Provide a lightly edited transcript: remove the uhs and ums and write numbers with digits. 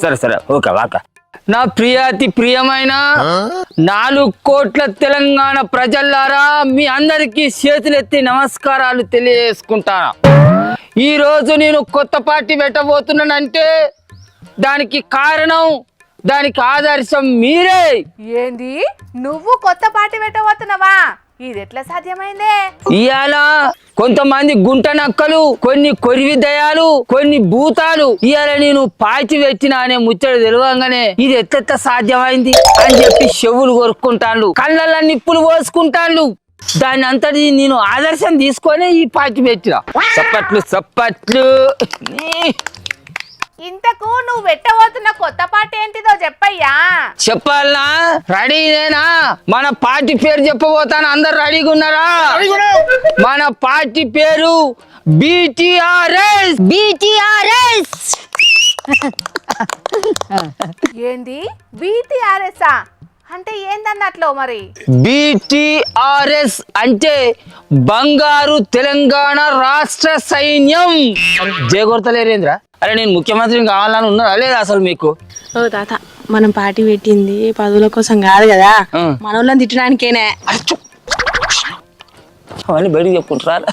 సరే సరే ఓకే వాక. నా ప్రియాతి ప్రియమైన 4 కోట్ల తెలంగాణ ప్రజలారా, మీ అందరికీ చేతులెత్తి నమస్కారాలు తెలియజేసుకుంటాను. ఈ రోజు నేను కొత్త పార్టీ పెట్టబోతున్నానంటే దానికి కారణం, దానికి ఆదర్శం మీరే. ఏంది, నువ్వు కొత్త పార్టీ పెట్టబోతున్నావా? ఇది ఎట్లా సాధ్యమైందే? ఇవాళ కొంతమంది గుంట నక్కలు, కొన్ని కొరివి దయాలు, కొన్ని భూతాలు ఇవాళ నేను పాచి పెట్టిన అనే ముచ్చట తెలియగానే ఇది ఎట్లెట్లా సాధ్యమైంది అని చెప్పి చెవులు కొరుక్కుంటాను, కళ్ళల్లో నిప్పులు పోసుకుంటాను. దాని అంతటి నేను ఆదర్శం తీసుకొని ఈ పాచి పెట్టిన. చప్పట్లు చప్పట్లు. ఇంతకు నువ్వు పెట్టబోతున్న కొత్త పార్టీ ఏంటిదో చెప్పయ్యా. చెప్పాలనా? రెడీనేనా? మన పార్టీ పేరు చెప్పబోతాను, అందరు రెడీగా ఉన్నారా? మన పార్టీ పేరు BTRS. ఏంది BTRS? అంటే ఏందన్నట్లు మరి? BTRS అంటే బంగారు తెలంగాణ రాష్ట్ర సైన్యం. జయగొడతలేరేంద్ర? అరే నేను ముఖ్యమంత్రిని కావాలని ఉన్నా లేదా అసలు మీకు? ఓ తాత, మనం పార్టీ పెట్టింది పదవుల కోసం కాదు కదా, మన వాళ్ళని తిట్టడానికేనే. అవన్నీ బయటికి చెప్పుకుంటారా?